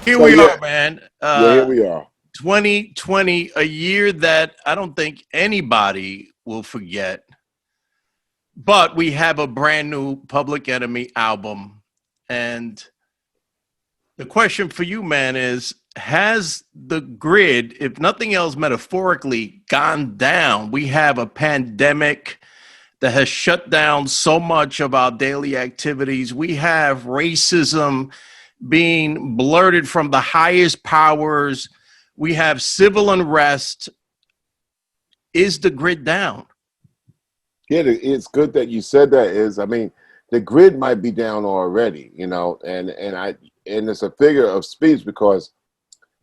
Here So we yeah, are, man. yeah, here we are. 2020, a year that I don't think anybody will forget. But we have a brand new Public Enemy album. And the question for you, man, is has the grid, if nothing else metaphorically, gone down? We have a pandemic that has shut down so much of our daily activities. We have racism being blurted from the highest powers. We have civil unrest. Is the grid down? Yeah, it's good that you said that. I mean, the grid might be down already, and it's a figure of speech because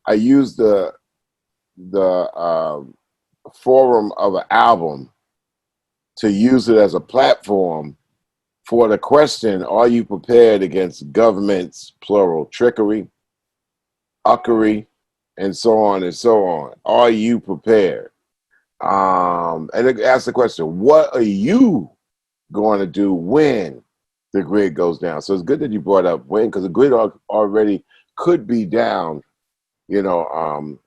I use the forum of an album to use it as a platform for the question: are you prepared against government's plural trickery, uckery, and so on and so on? Are you prepared? And it asks the question: what are you going to do when the grid goes down? So it's good that you brought up when, because the grid already could be down, you know,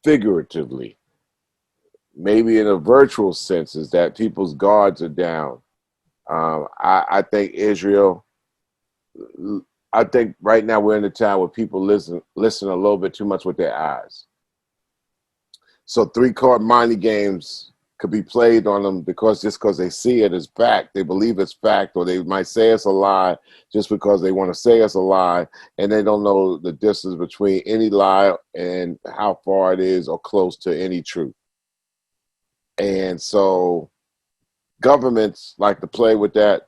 figuratively, maybe in a virtual sense, is that people's guards are down. I think Israel. I think right now we're in a time where people listen a little bit too much with their eyes. So three-card money games could be played on them because they see it as fact, they believe it's fact, or they might say it's a lie just because they want to say it's a lie, and they don't know the distance between any lie and how far it is or close to any truth. And so governments like to play with that.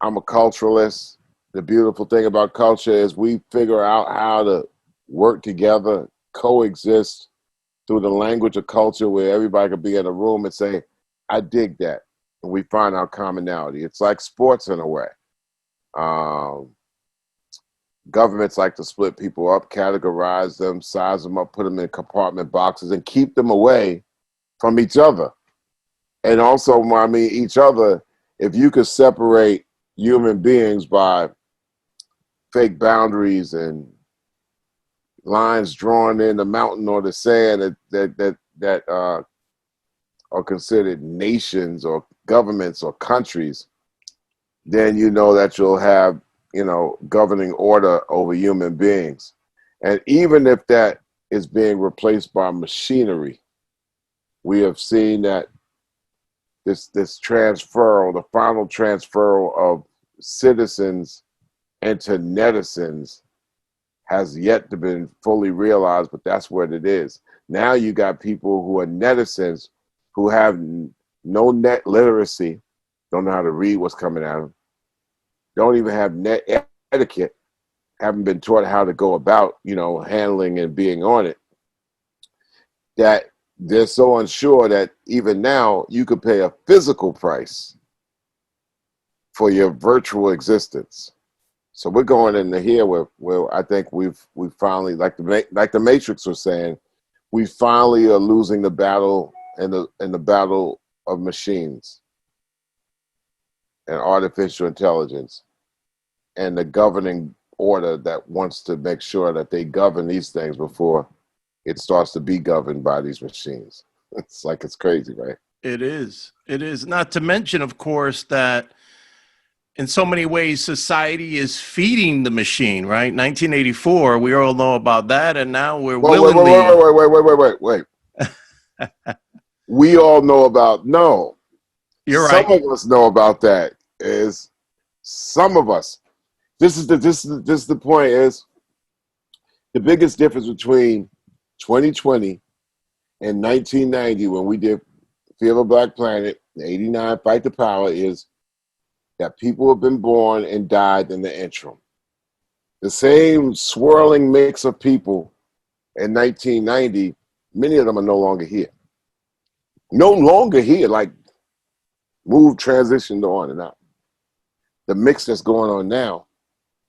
I'm a culturalist. The beautiful thing about culture is we figure out how to work together, coexist through the language of culture where everybody could be in a room and say, I dig that. And we find our commonality. It's like sports in a way. Governments like to split people up, categorize them, size them up, put them in compartment boxes, and keep them away from each other. And also, I mean, each other, if you could separate human beings by fake boundaries and lines drawn in the mountain or the sand that are considered nations or governments or countries, then you know that you'll have, governing order over human beings. And even if that is being replaced by machinery, we have seen that this transfer, the final transfer of citizens into netizens, has yet to been fully realized, but that's what it is. Now you got people who are netizens who have no net literacy, don't know how to read what's coming at them, don't even have net etiquette, haven't been taught how to go about, handling and being on it, that they're so unsure that even now you could pay a physical price for your virtual existence. So we're going into here where I think we've finally, like the Matrix was saying, we finally are losing the battle in the battle of machines and artificial intelligence and the governing order that wants to make sure that they govern these things before it starts to be governed by these machines. It's crazy, right? It is. It is. Not to mention, of course, that in so many ways, society is feeding the machine, right? 1984, we all know about that. And now we're willingly. Wait. We all know about, no. You're Some right. of us know about that. Is some of us. This is the point, is the biggest difference between 2020 and 1990 when we did Fear of a Black Planet, 89 Fight the Power, is that people have been born and died in the interim. The same swirling mix of people in 1990, many of them are no longer here. No longer here, like moved, transitioned on and out. The mix that's going on now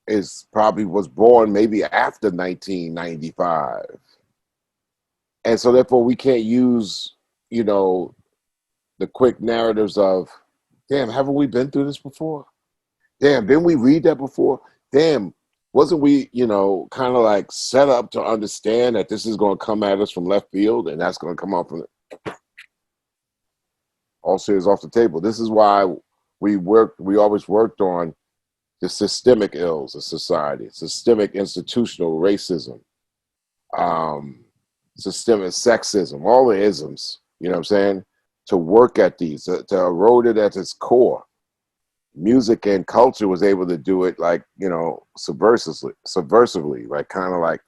is probably was born maybe after 1995. And so therefore we can't use, the quick narratives of, damn, haven't we been through this before? Damn, didn't we read that before? Damn, wasn't we, you know, kind of like set up to understand that this is going to come at us from left field, and that's going to come out from all serious off the table. This is why we always worked on the systemic ills of society, systemic institutional racism, systemic sexism, all the isms, you know what I'm saying? To work at these, to erode it at its core. Music and culture was able to do it, like, you know, subversively, like kind of like,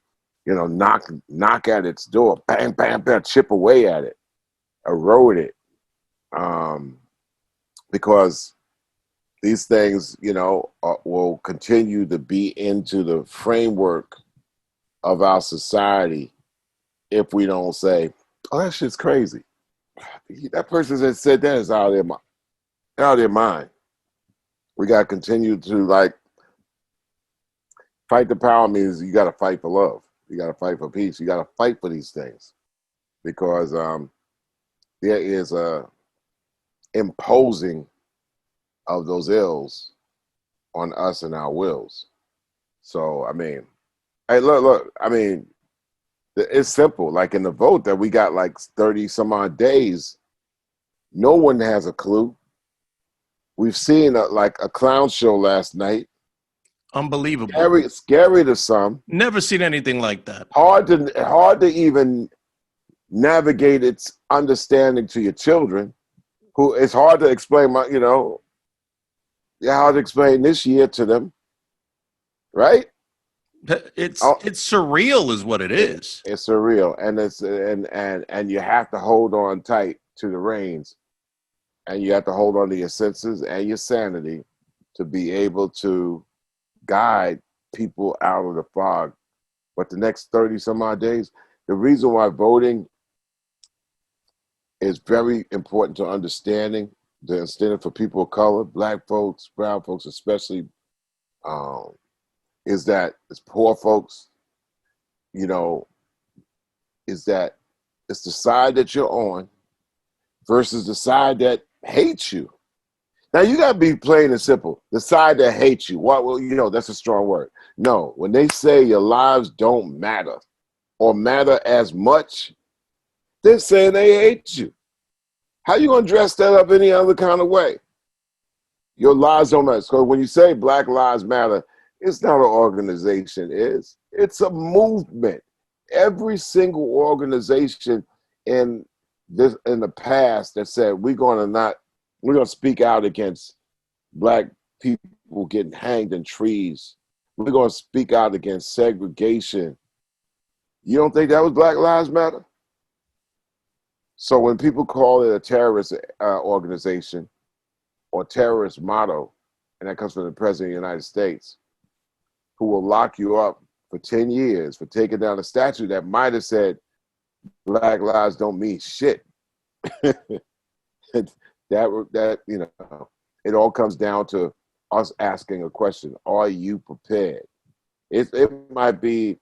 you know, knock at its door, bang, bang, bang, chip away at it, erode it, because these things, you know, will continue to be into the framework of our society if we don't say, "Oh, that shit's crazy." That person that said that is out of their mind. We got to continue to, like, fight the power. Means you got to fight for love. You got to fight for peace. You got to fight for these things, because there is a imposing of those ills on us and our wills. So, I mean, hey, look, I mean, it's simple. Like in the vote that we got like 30 some odd days, no one has a clue. We've seen like a clown show last night. Unbelievable. Scary to some. Never seen anything like that. Hard to even navigate its understanding to your children. Who it's hard to explain how to explain this year to them, right? It's surreal, is what it is. It's surreal, and it's and you have to hold on tight to the reins, and you have to hold on to your senses and your sanity to be able to guide people out of the fog. But the next 30 some odd days, the reason why voting is very important to understanding for people of color, Black folks, brown folks especially, is that it's poor folks, you know, is that it's the side that you're on versus the side that hates you. Now, you got to be plain and simple. The side that hates you, well, you know, that's a strong word. No, when they say your lives don't matter or matter as much, they're saying they hate you. How you going to dress that up any other kind of way? Your lives don't matter. So when you say Black Lives Matter, it's not an organization. It's a movement. Every single organization in the past that said we're going to speak out against Black people getting hanged in trees. We're going to speak out against segregation. You don't think that was Black Lives Matter? So when people call it a terrorist organization or terrorist motto, and that comes from the President of the United States, who will lock you up for 10 years for taking down a statue that might have said Black lives don't mean shit. that you know, it all comes down to us asking a question: are you prepared? It might be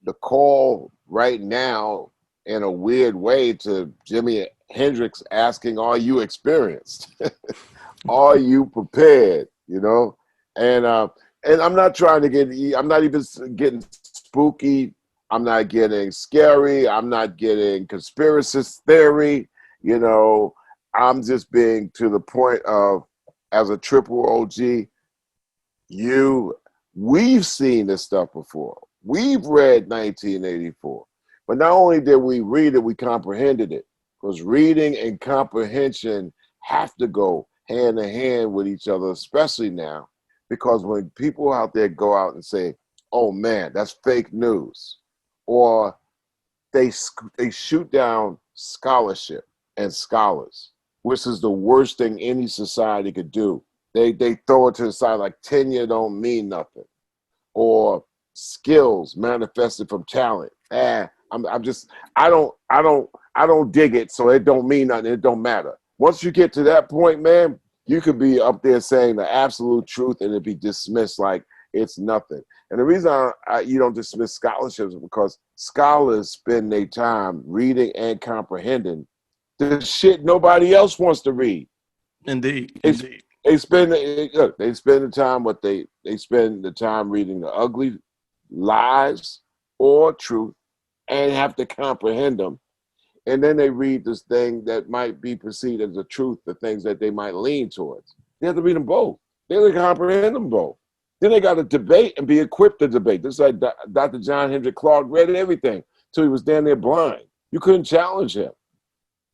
the call right now in a weird way to Jimi Hendrix asking, "Are you experienced? Are you prepared?" You know, and I'm not trying to I'm not even getting spooky. I'm not getting scary. I'm not getting conspiracy theory. You know, I'm just being to the point of, as a triple OG, we've seen this stuff before. We've read 1984. But not only did we read it, we comprehended it. Because reading and comprehension have to go hand in hand with each other, especially now. Because when people out there go out and say, "Oh man, that's fake news," or they shoot down scholarship and scholars, which is the worst thing any society could do. They throw it to the side like tenure don't mean nothing, or skills manifested from talent. I don't dig it, so it don't mean nothing. It don't matter. Once you get to that point, man, you could be up there saying the absolute truth and it'd be dismissed like it's nothing. And the reason you don't dismiss scholarships is because scholars spend their time reading and comprehending the shit nobody else wants to read. Indeed. It's They spend look, they spend the time they spend the time reading the ugly lies or truth and have to comprehend them. And then they read this thing that might be perceived as the truth, the things that they might lean towards. They have to read them both. They have to comprehend them both. Then they got to debate and be equipped to debate. This is like Dr. John Henrik Clarke read everything till he was damn near blind. You couldn't challenge him.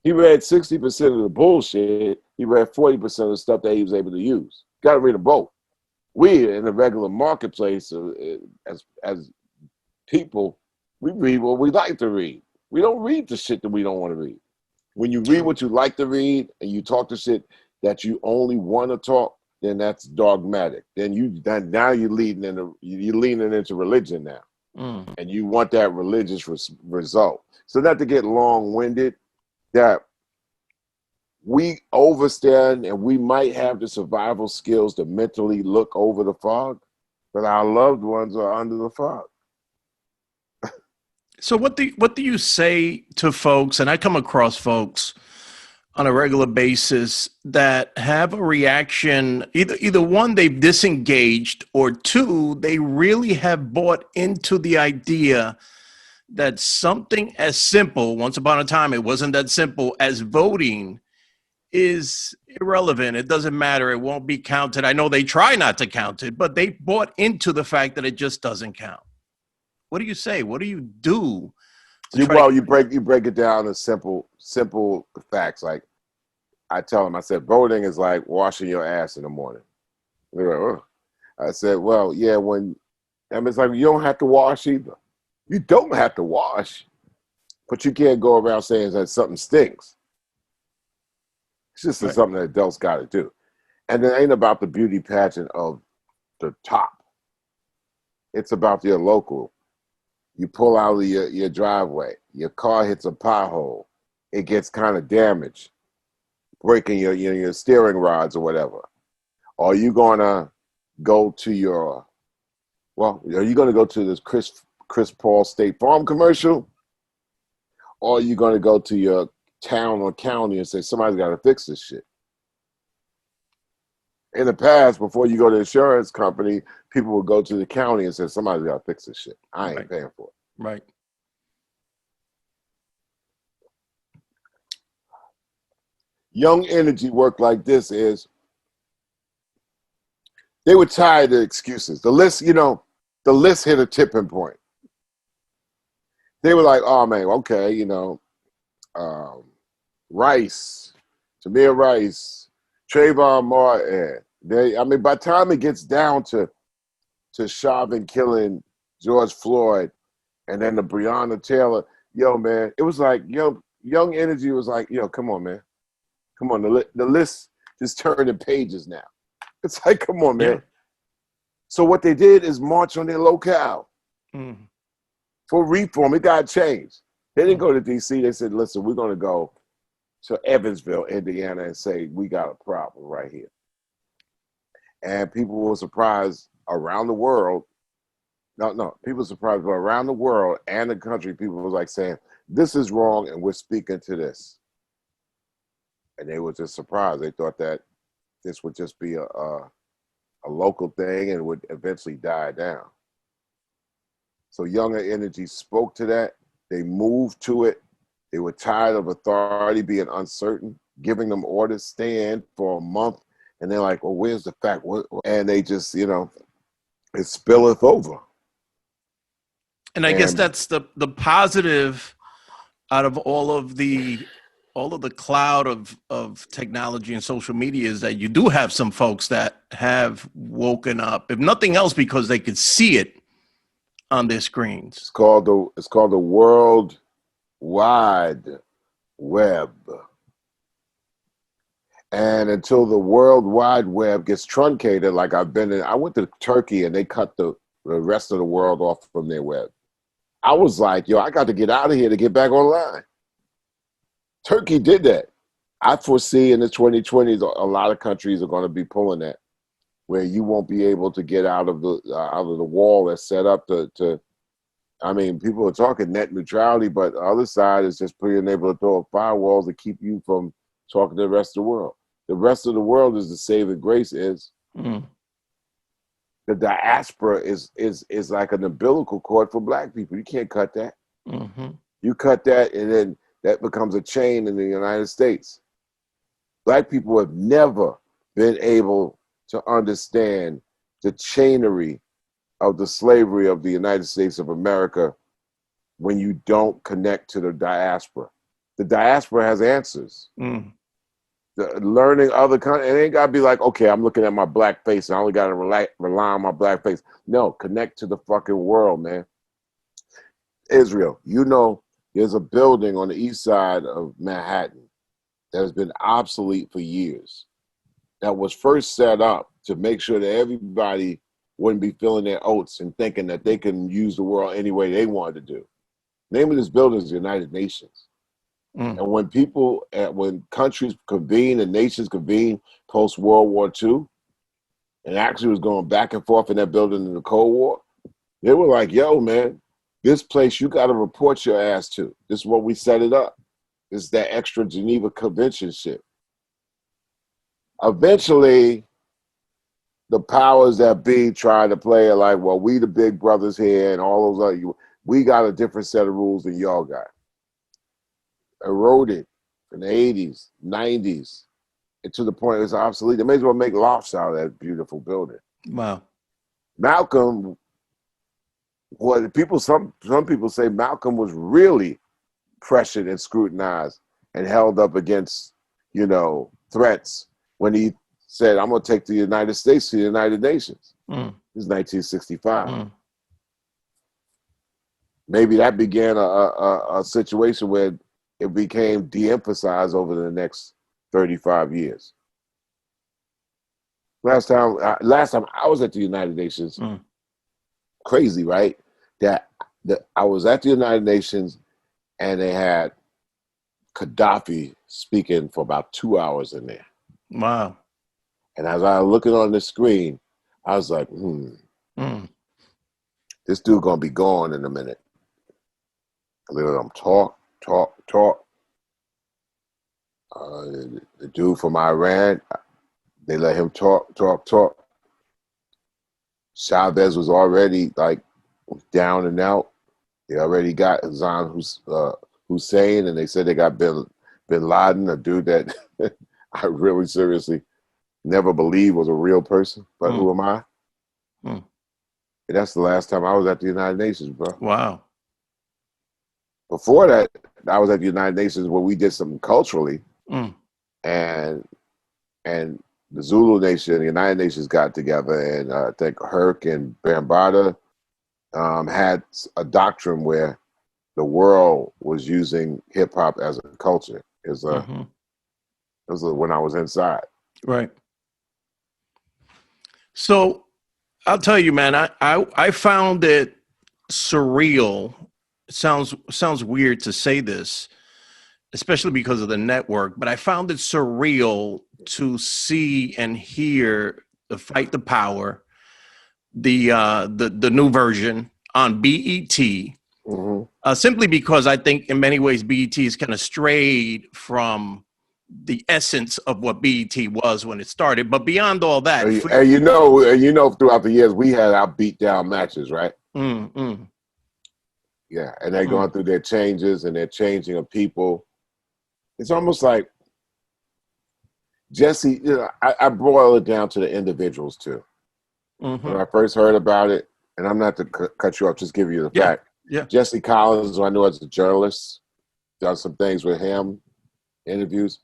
He read 60% of the bullshit. He read 40% of the stuff that he was able to use. Got to read them both. We in the regular marketplace, as people, we read what we like to read. We don't read the shit that we don't want to read. When you read what you like to read and you talk the shit that you only want to talk, then that's dogmatic. Then now you're leaning into religion now, and you want that religious result. So not to get long-winded, that we overstand and we might have the survival skills to mentally look over the fog, but our loved ones are under the fog. So what do you say to folks, and I come across folks on a regular basis that have a reaction, either one, they've disengaged, or two, they really have bought into the idea that something as simple, once upon a time it wasn't that simple, as voting is irrelevant. It doesn't matter. It won't be counted. I know they try not to count it, but they bought into the fact that it just doesn't count. What do you say? What do you do? You break it down to simple facts. Like I tell them, I said, voting is like washing your ass in the morning. They're like, oh. I said, well, yeah, it's like you don't have to wash either. You don't have to wash, but you can't go around saying that something stinks. It's just something that adults got to do. And it ain't about the beauty pageant of the top. It's about your local. You pull out of your driveway, your car hits a pothole, it gets kind of damaged, breaking your steering rods or whatever. Are you gonna go to are you gonna go to this Chris Paul State Farm commercial? Or are you gonna go to your town or county and say somebody's gotta fix this shit? In the past, before you go to the insurance company, people would go to the county and say, somebody's got to fix this shit. I ain't paying for it. Right. Young energy work like this is, they were tired of excuses. The list hit a tipping point. They were like, oh man, okay, Rice, Tamir Rice, Trayvon Martin. By the time it gets down to Chauvin killing George Floyd and then the Breonna Taylor, man, it was like, young energy was like, come on, man. Come on, the list is turning pages now. It's like, come on, man. Yeah. So what they did is march on their locale for reform. It got changed. They didn't go to D.C. They said, listen, we're going to go to Evansville, Indiana, and say, we got a problem right here. And people were surprised around the world. No, people were surprised, but around the world and the country, people was like saying, this is wrong, and we're speaking to this. And they were just surprised. They thought that this would just be a local thing and would eventually die down. So younger energy spoke to that. They moved to it. They were tired of authority being uncertain, giving them orders, staying for a month. And they're like, well, where's the fact? And they just, it spilleth over. And I guess that's the positive out of all of the cloud of technology and social media is that you do have some folks that have woken up, if nothing else, because they could see it on their screens. It's called the World Wide Web. And until the World Wide Web gets truncated, like I went to Turkey and they cut the rest of the world off from their web. I was like, I got to get out of here to get back online. Turkey did that. I foresee in the 2020s, a lot of countries are going to be pulling that, where you won't be able to get out of the wall that's set up to. People are talking net neutrality, but the other side is just being able to throw up firewalls to keep you from talking to the rest of the world. the rest of the world is the saving grace is. The diaspora is like an umbilical cord for black people. You can't cut that. You cut that, and then that becomes a chain in the United States. Black people have never been able to understand the chainery of the slavery of the United States of America when you don't connect to the diaspora. The diaspora has answers. Learning other countries, it ain't gotta be like, okay, I'm looking at my black face and I only gotta rely on my black face. No, connect to the fucking world, man. Israel, you know, there's a building on the east side of Manhattan that has been obsolete for years. That was first set up to make sure that everybody wouldn't be filling their oats and thinking that they can use the world any way they wanted to do. Name of this building is the United Nations. And when countries convene and nations convene post World War II, and actually was going back and forth in that building in the Cold War, they were like, yo, man, this place you got to report your ass to. This is what we set it up. This is that extra Geneva Convention shit. Eventually, the powers that be tried to play it like, well, we the big brothers here and all those other, we got a different set of rules than y'all got. Eroded in the 80s, 90s, and to the point it's obsolete. They may as well make lofts out of that beautiful building. Wow. Malcolm, some people say Malcolm was really pressured and scrutinized and held up against, threats when he said, I'm going to take the United States to the United Nations. This is 1965. Maybe that began a situation where it became de-emphasized over the next 35 years. Last time I was at the United Nations, crazy, right? I was at the United Nations and they had Gaddafi speaking for about 2 hours in there. Wow. And as I was looking on the screen, I was like, this dude gonna be gone in a minute. I let him talk. The dude from Iran, they let him talk. Chavez was already down and out. They already got Hussein, and they said they got Bin Laden, a dude that I really seriously never believed was a real person. But who am I? And that's the last time I was at the United Nations, bro. Wow. Before that, I was at the United Nations where we did something culturally, and the Zulu Nation, the United Nations got together, and I think Herc and Bambaataa had a doctrine where the world was using hip hop as a culture. It was when I was inside. Right. So I'll tell you, man, I found it surreal. It sounds weird to say this, especially because of the network, but I found it surreal to see and hear the Fight the Power, the new version on BET, simply because I think in many ways BET is kind of strayed from the essence of what BET was when it started. But beyond all that, and you know, throughout the years we had our beat down matches, right? Yeah, and they're going through their changes and their changing of people. It's almost like Jesse, I boil it down to the individuals too. When I first heard about it, and I'm not to cut you off, just give you the fact. Yeah. Jesse Collins, who I knew as a journalist, done some things with him, interviews.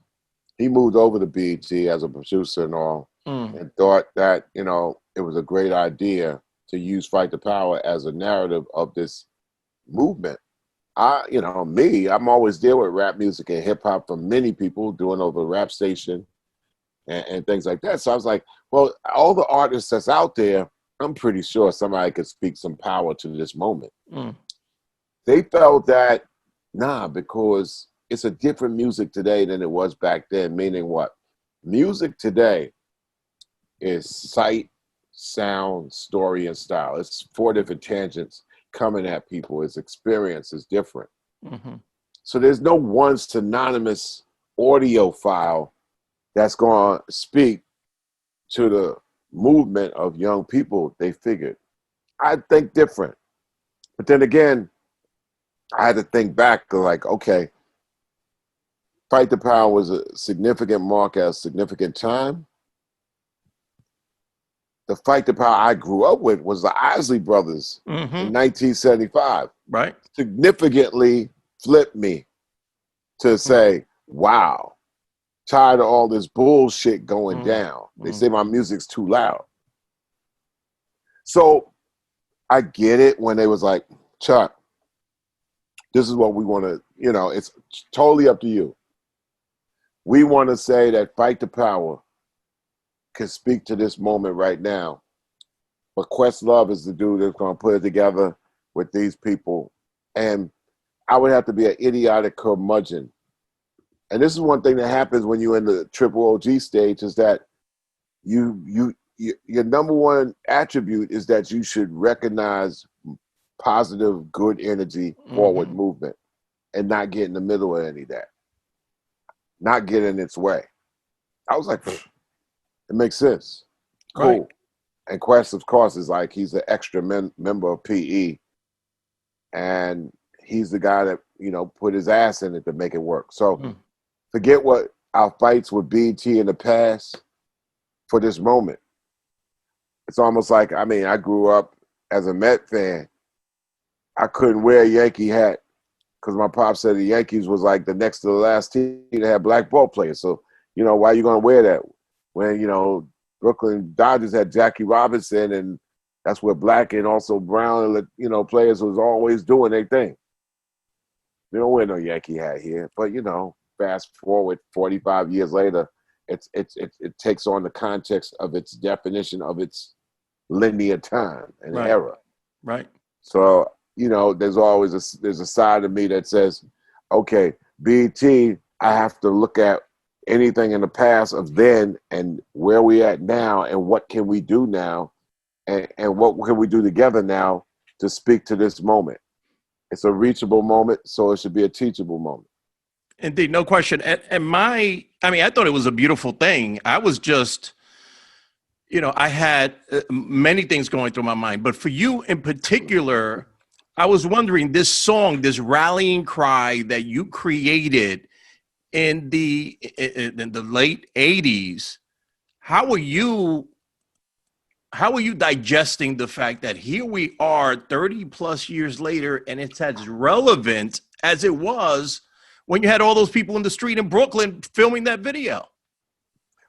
He moved over to BET as a producer and all, and thought that, it was a great idea to use Fight the Power as a narrative of this movement. I'm always deal with rap music and hip hop from many people doing over the rap station and things like that. So I was like, well, all the artists that's out there, I'm pretty sure somebody could speak some power to this moment. They felt that, because it's a different music today than it was back then, meaning what? Music today is sight, sound, story, and style. It's 4 different tangents coming at people. Its experience is different. So there's no one synonymous audio file that's going to speak to the movement of young people, they figured. I think different. But then again, I had to think back, like, okay, Fight the Power was a significant mark at a significant time. The Fight the Power I grew up with was the Isley Brothers in 1975. Right. Significantly flipped me to say, wow, tired of all this bullshit going down. They say my music's too loud. So I get it when they was like, Chuck, this is what we want to, it's totally up to you. We want to say that Fight the Power can speak to this moment right now. But Questlove is the dude that's going to put it together with these people. And I would have to be an idiotic curmudgeon. And this is one thing that happens when you're in the triple OG stage is that your number one attribute is that you should recognize positive, good energy, forward movement, and not get in the middle of any of that. Not get in its way. I was like, it makes sense. Cool. Right. And Quest, of course, is like, he's an extra member of PE. And he's the guy that, put his ass in it to make it work. So forget what our fights with BT in the past for this moment. It's almost like, I grew up as a Met fan. I couldn't wear a Yankee hat because my pop said the Yankees was like the next to the last team to have black ball players. So, why are you going to wear that? When, Brooklyn Dodgers had Jackie Robinson, and that's where black and also brown, players was always doing their thing. They don't wear no Yankee hat here. But, fast forward 45 years later, it takes on the context of its definition of its linear time and era. Right. So, there's always there's a side of me that says, okay, BT, I have to look at anything in the past of then and where we at now and what can we do now and what can we do together now to speak to this moment. It's a reachable moment, so it should be a teachable moment. Indeed, no question. And I thought it was a beautiful thing. I was just, I had many things going through my mind, but for you in particular, I was wondering, this song, this rallying cry that you created in the late 80s, how were you digesting the fact that here we are 30 plus years later and it's as relevant as it was when you had all those people in the street in Brooklyn filming that video?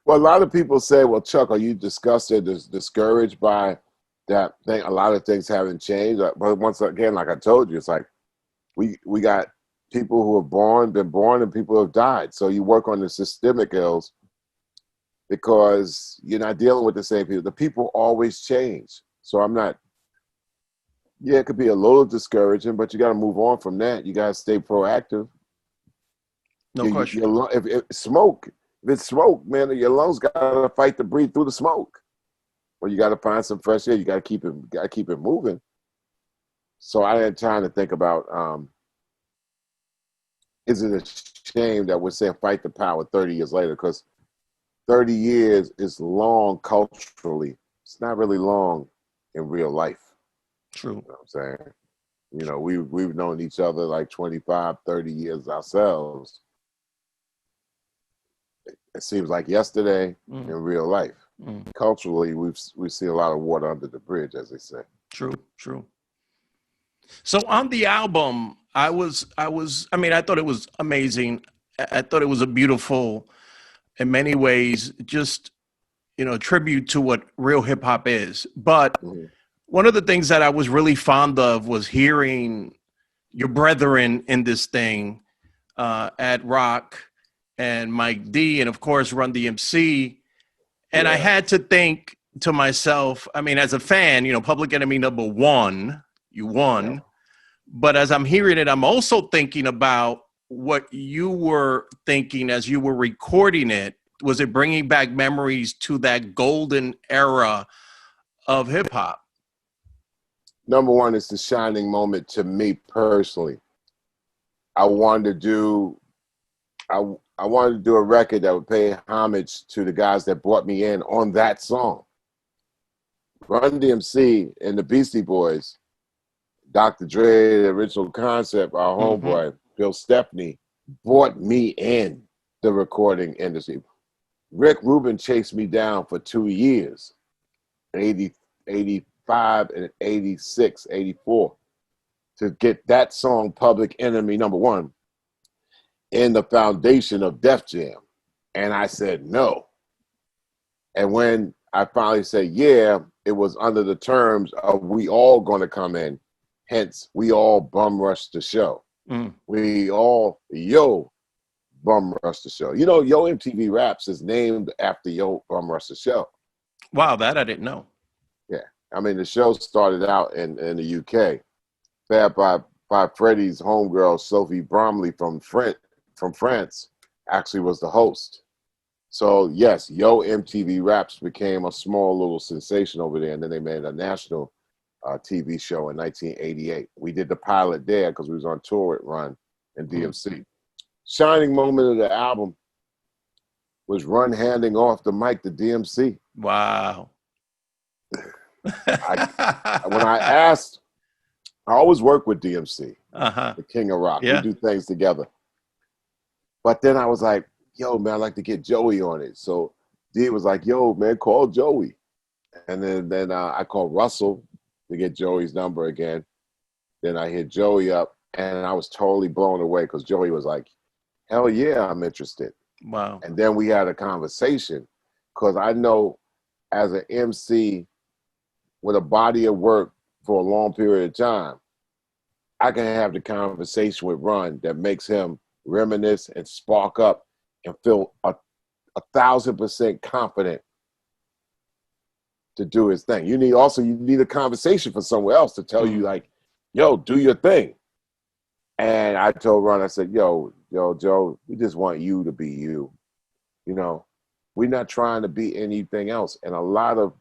Well, a lot of people say, well, Chuck, are you disgusted, discouraged by that thing? A lot of things haven't changed. But once again, like I told you, it's like we got people who have been born, and people who have died. So you work on the systemic ills because you're not dealing with the same people. The people always change. So it could be a little discouraging, but you got to move on from that. You got to stay proactive. No question. If it's smoke, man, your lungs got to fight to breathe through the smoke. Well, you got to find some fresh air. You got to keep it moving. So I had time to think about, is it a shame that we're saying Fight the Power 30 years later? Because 30 years is long culturally. It's not really long in real life. True. You know what I'm saying? We've known each other like 25, 30 years ourselves. It seems like yesterday in real life. Culturally, we've seen a lot of water under the bridge, as they say. True. So on the album, I thought it was amazing. I thought it was a beautiful, in many ways, just, tribute to what real hip hop is. But one of the things that I was really fond of was hearing your brethren in this thing, at Rock and Mike D, and of course Run DMC. And I had to think to myself, as a fan, Public Enemy #1, you won. Yeah. But as I'm hearing it, I'm also thinking about what you were thinking as you were recording it. Was it bringing back memories to that golden era of hip hop? Number one, it's the shining moment to me personally. I wanted to do I wanted to do a record that would pay homage to the guys that brought me in on that song. Run DMC and the Beastie Boys, Dr. Dre, the original concept, our homeboy, Bill Stepney, brought me in the recording industry. Rick Rubin chased me down for 2 years, 80, 85 and 86, 84, to get that song, Public Enemy #1, in the foundation of Def Jam. And I said no. And when I finally said yeah, it was under the terms of we all going to come in. Hence, we all bum rush the show. We all, bum rush the show. You know, Yo MTV Raps is named after Yo Bum Rush the Show. Wow, that I didn't know. Yeah. I mean, the show started out in the UK. Fed by Freddie's homegirl, Sophie Bromley from France, actually was the host. So, yes, Yo MTV Raps became a small little sensation over there, and then they made a national TV show in 1988. We did the pilot there because we was on tour with Run and DMC. Shining moment of the album was Run handing off the mic to DMC. Wow. When I asked, I always work with DMC, the King of Rock. Yeah. We do things together. But then I was like, yo, man, I'd like to get Joey on it. So D was like, yo, man, call Joey. And then I called Russell to get Joey's number again. Then I hit Joey up, and I was totally blown away because Joey was like, hell yeah, I'm interested. Wow. And then we had a conversation because I know as an MC with a body of work for a long period of time, I can have the conversation with Run that makes him reminisce and spark up and feel 1,000% confident to do his thing. You need a conversation for somewhere else to tell you like, yo, do your thing. And I told Ron, I said, yo, Joe, we just want you to be you. You know, we're not trying to be anything else. And a lot of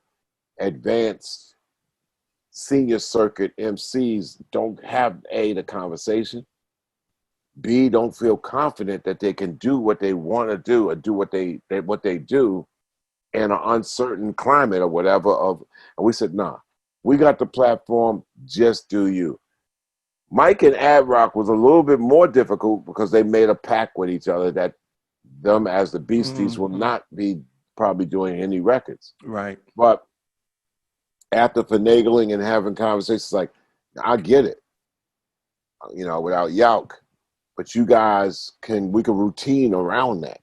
advanced senior circuit MCs don't have the conversation. B, don't feel confident that they can do what they want to do or do what they do in an uncertain climate or whatever. And we said, nah, we got the platform, just do you. Mike and Ad Rock was a little bit more difficult because they made a pact with each other that them as the Beasties will not be probably doing any records. Right. But after finagling and having conversations, like, I get it, you know, without Yauk, but you guys we can routine around that.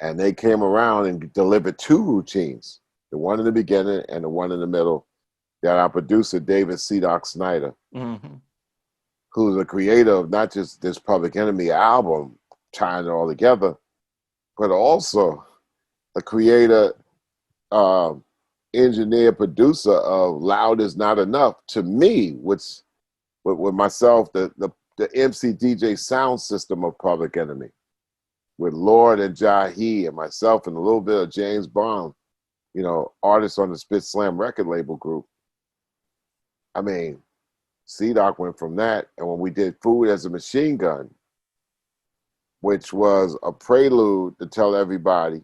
And they came around and delivered 2 routines, the one in the beginning and the one in the middle, that our producer, David C-Doc Snyder, who's the creator of not just this Public Enemy album, tying it all together, but also a creator, engineer, producer of Loud Is Not Enough, to me, which with myself, the MC DJ sound system of Public Enemy, with Lord and Jahi and myself and a little bit of James Bond, you know, artists on the Spit Slam record label group. I mean, C-Doc went from that, and when we did Food as a Machine Gun, which was a prelude to tell everybody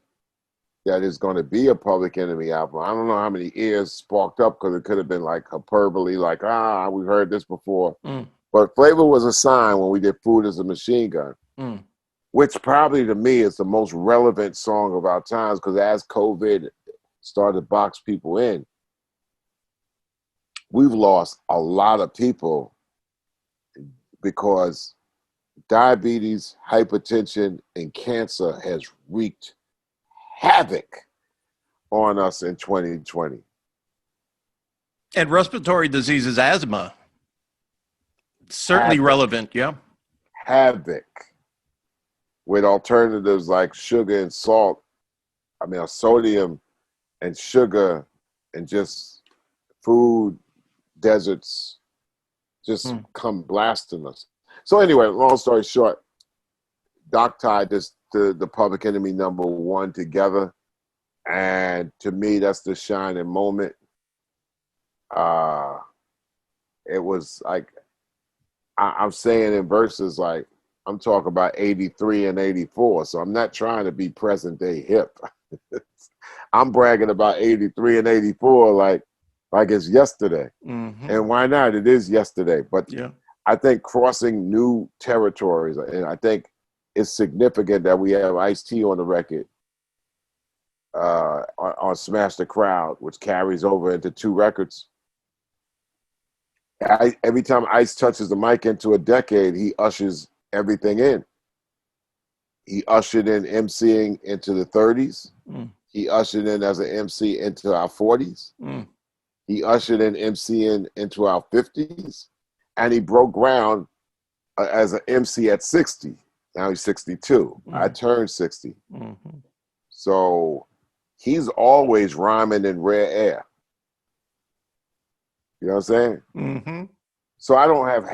that it's going to be a Public Enemy album. I don't know how many ears sparked up because it could have been like hyperbole, like, we've heard this before. But Flavor was a sign when we did Food as a Machine Gun, which probably to me is the most relevant song of our times, because as COVID started to box people in, we've lost a lot of people because diabetes, hypertension, and cancer has wreaked havoc on us in 2020. And respiratory diseases, asthma, certainly relevant, yeah. Havoc with alternatives like sugar and salt. I mean, sodium and sugar and just food deserts just come blasting us. So anyway, long story short, Doc tied the Public Enemy #1 together, and to me, that's the shining moment. It was like I'm saying in verses like, I'm talking about 83 and 84. So I'm not trying to be present day hip. I'm bragging about 83 and 84 like it's yesterday. Mm-hmm. And why not? It is yesterday. But Yeah. I think crossing new territories, and I think it's significant that we have Ice-T on the record on Smash the Crowd, which carries over into 2 records. Every time Ice touches the mic into a decade, he ushers everything in. He ushered in MCing into the 30s. Mm. He ushered in as an MC into our 40s. Mm. He ushered in MCing into our 50s. And he broke ground as an MC at 60. Now he's 62. I turned 60. Mm-hmm. So he's always rhyming in rare air. You know what I'm saying? Mm-hmm. So I don't have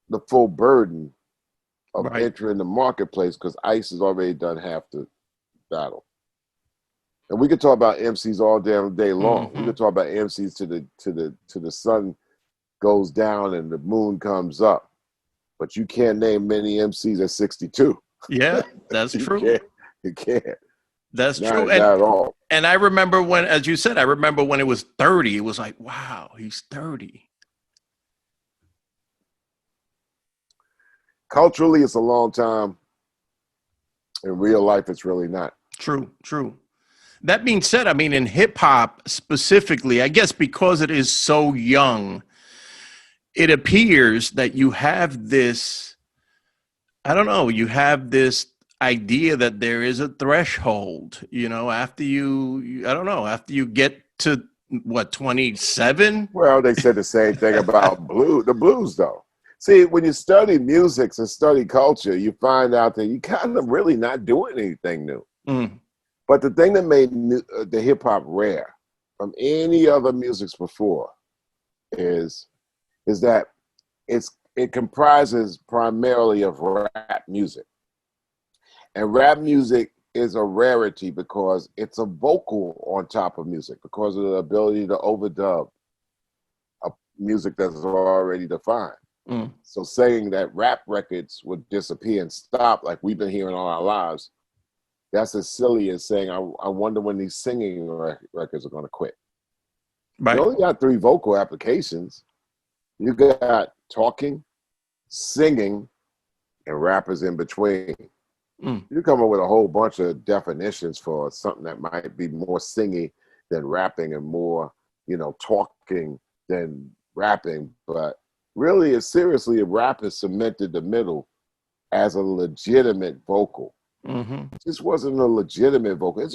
the full burden of Right. entering the marketplace because Ice has already done half the battle. And we could talk about MCs all damn day long. Mm-hmm. We could talk about MCs to the sun goes down and the moon comes up. But you can't name many MCs at 62. Yeah, that's true. You can't. That's true. Not at all. And I remember when, as you said, I remember when it was 30, it was like, wow, he's 30. Culturally, it's a long time. In real life, it's really not. True, true. That being said, I mean, in hip hop specifically, I guess because it is so young, it appears that you have this, I don't know, you have this idea that there is a threshold, you know, after I don't know, after you get to what, 27? Well, they said the same thing about the blues, though. See, when you study music and study culture, you find out that you kind of really not doing anything new. Mm. But the thing that made the hip hop rare from any other musics before is that it comprises primarily of rap music. And rap music is a rarity because it's a vocal on top of music because of the ability to overdub a music that's already defined. Mm. So saying that rap records would disappear and stop like we've been hearing all our lives, that's as silly as saying, I wonder when these singing records are going to quit. Right. You only got 3 vocal applications. You got talking, singing, and rappers in between. Mm. You come up with a whole bunch of definitions for something that might be more singy than rapping and more, talking than rapping. But really, seriously, a rap has cemented the middle as a legitimate vocal. Mm-hmm. This wasn't a legitimate vocal.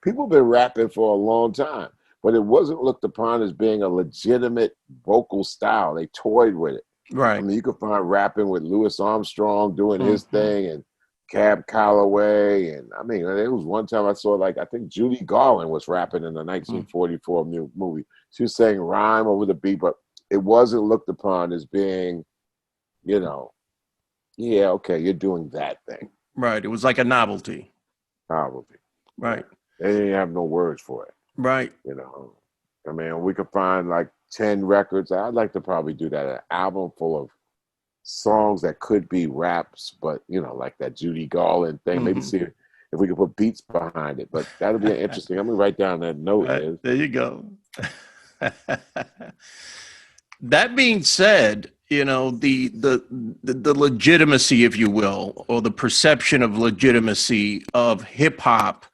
People have been rapping for a long time, but it wasn't looked upon as being a legitimate vocal style. They toyed with it. Right. I mean, you could find rapping with Louis Armstrong doing his thing and Cab Calloway. And I mean, there was one time I saw, I think Judy Garland was rapping in the 1944 movie. She was saying rhyme over the beat, but it wasn't looked upon as being, yeah, okay, you're doing that thing. Right. It was like a novelty. Novelty. Right. They didn't have no words for it. Right. I mean, we could find 10 records. I'd like to probably do that, an album full of songs that could be raps, but like that Judy Garland thing. Mm-hmm. Maybe see if we could put beats behind it. But that'll be interesting. I'm gonna write down that note. Right. There you go. That being said, the legitimacy, if you will, or the perception of legitimacy of hip hop.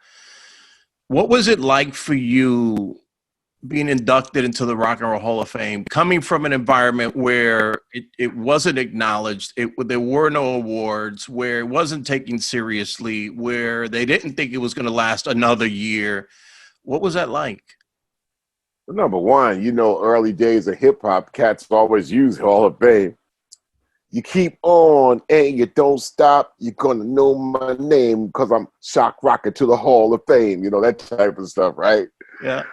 What was it like for you being inducted into the Rock and Roll Hall of Fame, coming from an environment where it wasn't acknowledged, there were no awards, where it wasn't taken seriously, where they didn't think it was going to last another year? What was that like? Well, number one, early days of hip hop, cats always use Hall of Fame. You keep on and you don't stop. You're gonna know my name because I'm shock rocket to the Hall of Fame. That type of stuff, right? Yeah.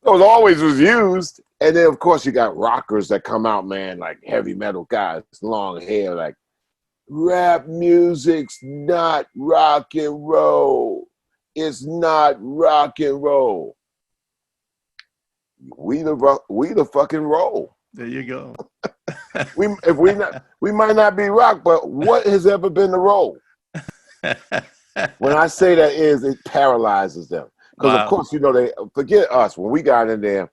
Those always was used. And then, of course, you got rockers that come out, man, like heavy metal guys, long hair, like, rap music's not rock and roll. It's not rock and roll. We the fucking roll. There you go. We might not be rock, but what has ever been the role? When I say that is, it paralyzes them. Because of Wow. course, they forget us. When we got in there,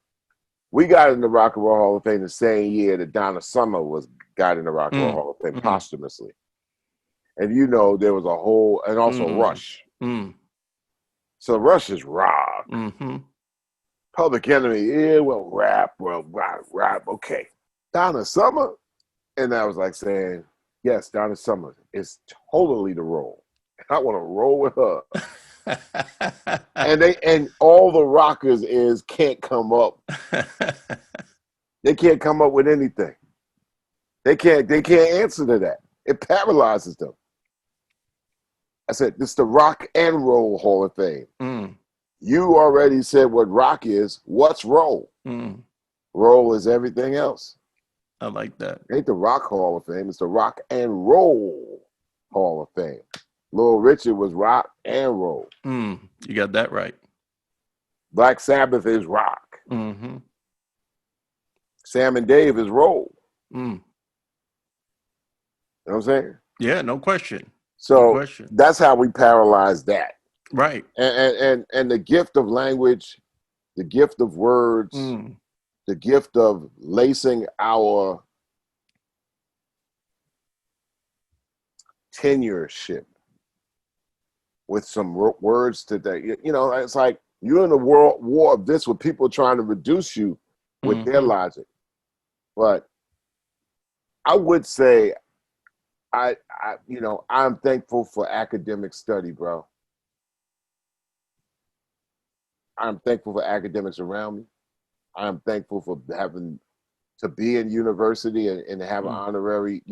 we got in the Rock and Roll Hall of Fame the same year that Donna Summer got in the Rock and Roll Hall of Fame posthumously. And there was a whole, and also Rush. So Rush is rock. Public Enemy, rap, rap. Okay. Donna Summer, and I was like saying, yes, Donna Summer is totally the role. I want to roll with her. and all the rockers can't come up. They can't come up with anything. They can't answer to that. It paralyzes them. I said, this is the Rock and Roll Hall of Fame. You already said what rock is. What's roll? Roll is everything else. I like that. It ain't the Rock Hall of Fame. It's the Rock and Roll Hall of Fame. Little Richard was rock and roll. You got that right. Black Sabbath is rock. Sam and Dave is roll. You know what I'm saying? Yeah, no question. So that's how we paralyze that. Right. And the gift of language, the gift of words, the gift of lacing our tenureship with some words today. It's like you're in a world war of this with people trying to reduce you with their logic. But I would say I'm thankful for academic study, bro. I'm thankful for academics around me. I'm thankful for having to be in university and have an honorary,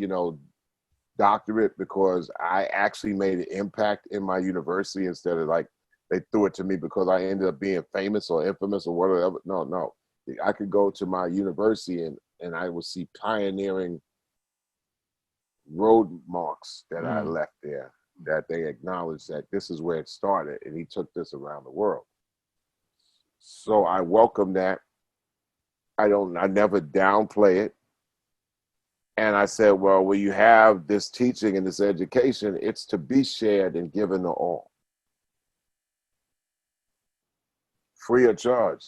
doctorate, because I actually made an impact in my university instead of like they threw it to me because I ended up being famous or infamous or whatever. No. I could go to my university and I would see pioneering road marks that I left there, that they acknowledged that this is where it started and he took this around the world. So I welcome that. I never downplay it. And I said, well, when you have this teaching and this education, it's to be shared and given to all. Free of charge.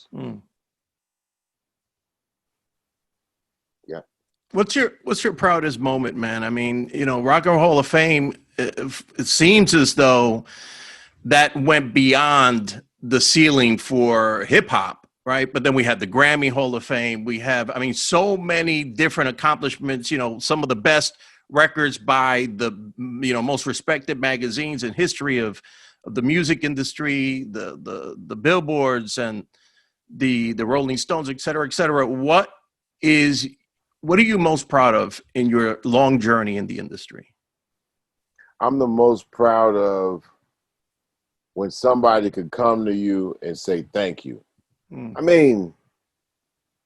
Yeah. What's your proudest moment, man? I mean, Rock and Roll Hall of Fame, it seems as though that went beyond the ceiling for hip hop, right? But then we had the Grammy Hall of Fame. We have, so many different accomplishments, some of the best records by the, most respected magazines in history of the music industry, the billboards and the Rolling Stones, et cetera, et cetera. What are you most proud of in your long journey in the industry? I'm the most proud of when somebody could come to you and say thank you.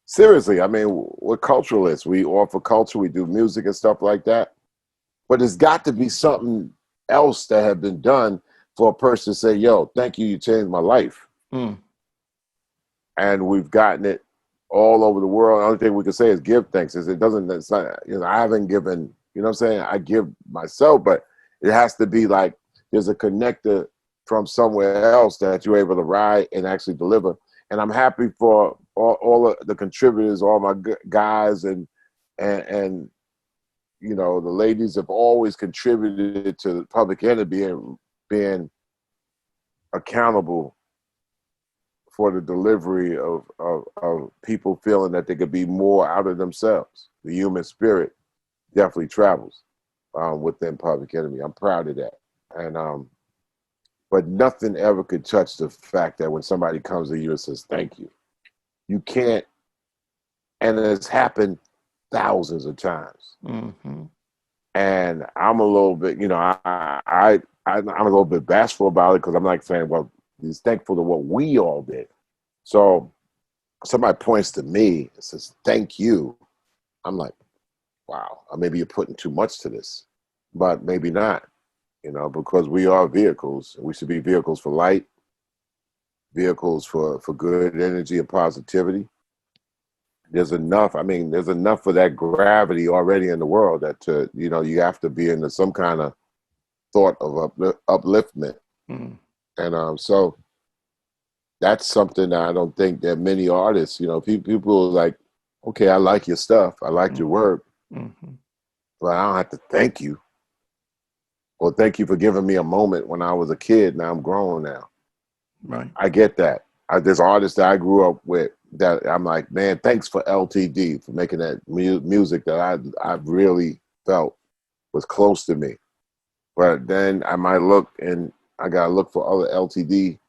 Seriously, we're culturalists. We offer culture, we do music and stuff like that. But there's got to be something else that had been done for a person to say, yo, thank you, you changed my life. And we've gotten it all over the world. The only thing we can say is give thanks. I haven't given, what I'm saying? I give myself, but it has to be like there's a connector from somewhere else that you're able to ride and actually deliver. And I'm happy for all of the contributors, all my guys and the ladies have always contributed to Public Enemy being accountable for the delivery of people feeling that they could be more out of themselves. The human spirit definitely travels within Public Enemy. I'm proud of that. And but nothing ever could touch the fact that when somebody comes to you and says, thank you, you can't, and it's happened thousands of times. And I'm a little bit, I'm a little bit bashful about it because I'm like saying, well, he's thankful to what we all did. So somebody points to me and says, thank you. I'm like, wow, maybe you're putting too much to this, but maybe not. Because we are vehicles. We should be vehicles for light, vehicles for good energy and positivity. there's enough. I mean, there's enough of that gravity already in the world that you have to be into some kind of thought of upliftment. Mm, So that's something that I don't think that many artists, people are like, okay, I like your stuff, I like your mm, work, mhm. but I don't have to thank you or thank you for giving me a moment when I was a kid. Now I'm grown now. Right. I get that. There's artists that I grew up with that I'm like, man, thanks for LTD for making that music that I really felt was close to me. But then I might look and I gotta look for other LTD,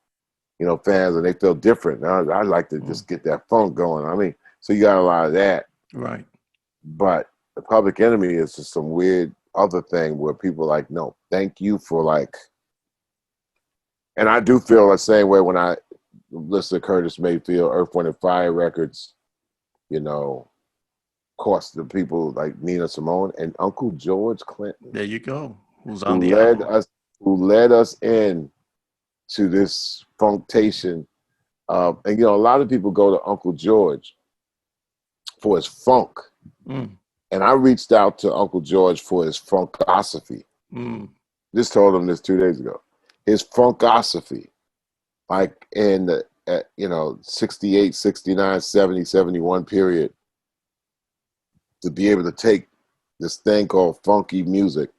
fans, and they feel different. I like to Mm, just get that funk going. I mean, so you got a lot of that. right. But the Public Enemy is just some weird other thing where people are like, no, thank you for like, and I do feel the same way when I listen to Curtis Mayfield, Earth, Wind and Fire records, of course the people like Nina Simone and Uncle George Clinton, There you go. Who's on who the led album? us who led us in to this funktation. And a lot of people go to Uncle George for his funk. Mm, And I reached out to Uncle George for his funkosophy. mm, Just told him this 2 days ago. His funkosophy, like in the 68, 69, 70, 71 period, to be able to take this thing called funky music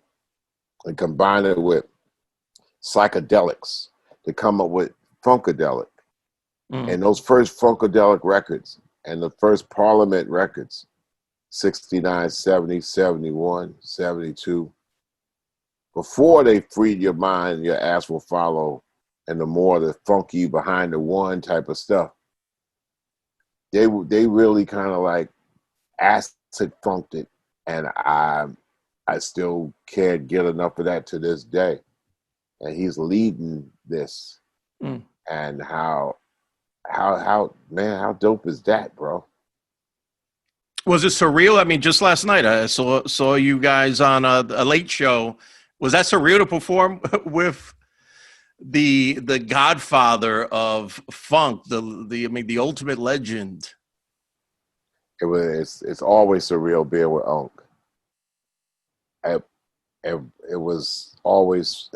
and combine it with psychedelics to come up with funkadelic. mm. And those first funkadelic records and the first Parliament records, 69, 70, 71, 72, before they freed your mind, your ass will follow, and the more the funky behind the one type of stuff, they really kind of like acid funked it, and I still can't get enough of that to this day. And he's leading this, Mm. and how man, how dope is that, bro? Was it surreal? I mean, just last night I saw you guys on a late show. Was that surreal to perform with the Godfather of funk, the ultimate legend? It's always surreal being with Unc. It, it was always.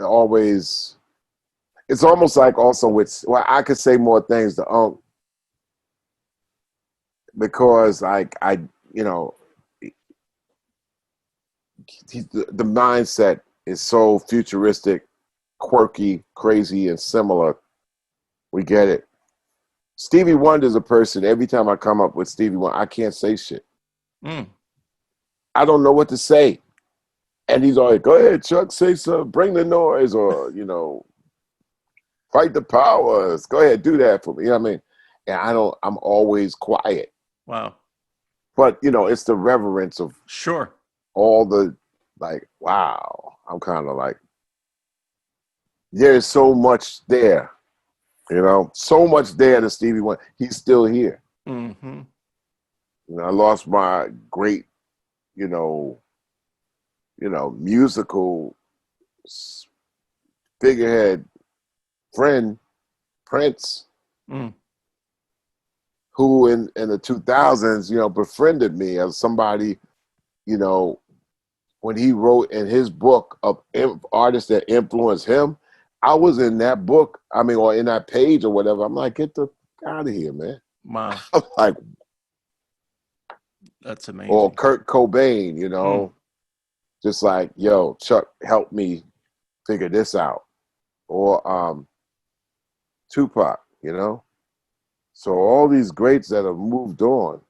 It's almost like also with, well, I could say more things to Unc because you know the mindset is so futuristic, quirky, crazy, and similar. We get it. Stevie Wonder's a person. Every time I come up with Stevie Wonder, I can't say shit. Mm. I don't know what to say. And he's always, go ahead, Chuck, say something, bring the noise, or, fight the powers. Go ahead, do that for me. You know what I mean? And I'm always quiet. Wow. But, it's the reverence of Sure. all the, like, wow. I'm kind of like, there's so much there, so much there to Stevie Wonder. He's still here. Mm-hmm. I lost my great, you know, musical figurehead friend, Prince, Mm. who in the 2000s, befriended me as somebody, when he wrote in his book of artists that influenced him. I was in that book, or in that page or whatever. I'm like, get the out of here, man. Wow. I'm like, That's or amazing. Kurt Cobain, Mm. just like, yo, Chuck, help me figure this out. Or Tupac, So all these greats that have moved on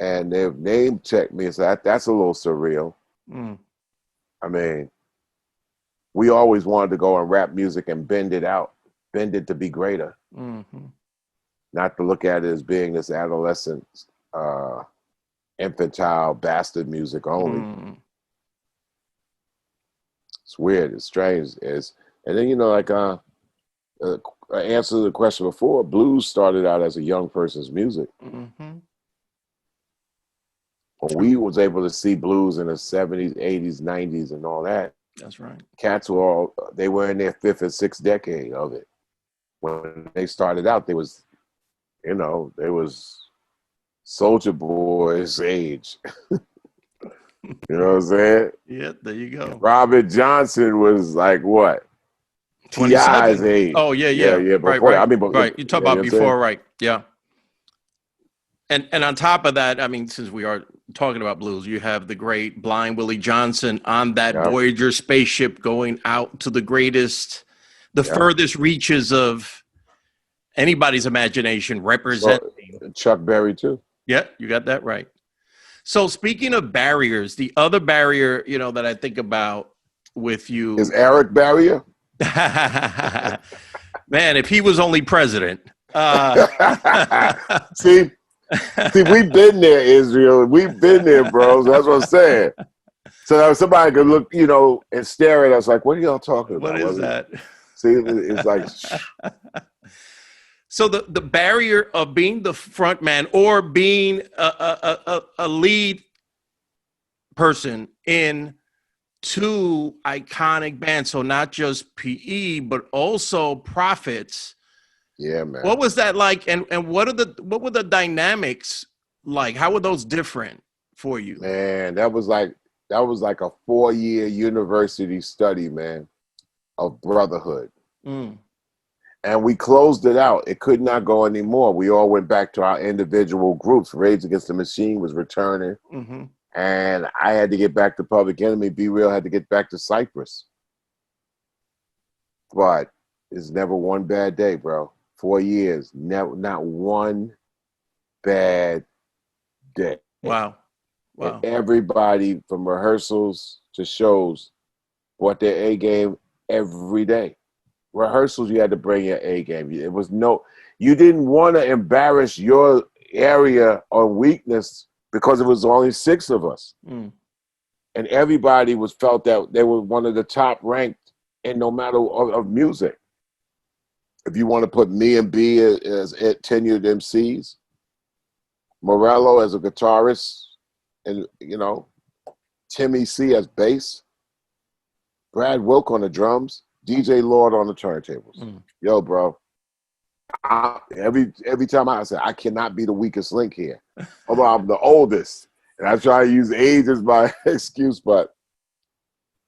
and they've name checked me, so that's a little surreal. Mm. I mean, we always wanted to go and rap music and bend it out, bend it to be greater, Mm-hmm. not to look at it as being this adolescent, infantile bastard music only. Mm. It's weird, it's strange. And then like answer to the question before, blues started out as a young person's music. Mm-hmm. When True. we was able to see blues in the 70s, 80s, 90s, and all that, That's right. cats they were in their fifth and sixth decade of it. When they started out, they was Soulja Boy's age. You know what I'm saying? Yeah, there you go. Robert Johnson was like what? T.I.'s 27. age. Oh, yeah, Yeah, yeah. yeah, Right, before that. I right, mean, right. You yeah, talk you know what about I'm saying? before, right? Yeah. And on top of that, I mean, since we are talking about blues, you have the great Blind Willie Johnson on that Yeah, Voyager spaceship going out to the yeah. furthest reaches of anybody's imagination So representing. Chuck Berry too. Yeah, you got that right. So speaking of barriers, the other barrier, that I think about with Is you, Eric Barrier? man, if he was only president. Uh, see, we've been there, Israel. We've been there, bros. That's what I'm saying. So that somebody could look, and stare at us like, "What are y'all talking what about?" is that? See, it's like, So the barrier of being the front man or being a lead person in two iconic bands, so not just PE but also Prophets. yeah, man. What was that like, and what were the dynamics like? How were those different for you? Man, that was like a 4-year university study, man, of brotherhood. Mm. And we closed it out. It could not go anymore. We all went back to our individual groups. Rage Against the Machine was returning. Mm-hmm. And I had to get back to Public Enemy. Be Real had to get back to Cypress. But it's never one bad day, bro. 4 years, never, not one bad day. Wow. And Wow. everybody from rehearsals to shows brought their A game every day. Rehearsals, you had to bring your A game. You didn't want to embarrass your area on weakness because it was only 6 of us. Mm. And everybody felt that they were one of the top ranked in no matter of music. If you want to put me and B as tenured MCs, Morello as a guitarist, and Timmy C as bass, Brad Wilk on the drums, DJ Lord on the turntables. Mm. Yo, bro. Every time I say I cannot be the weakest link here, although I'm the oldest, and I try to use age as my excuse, but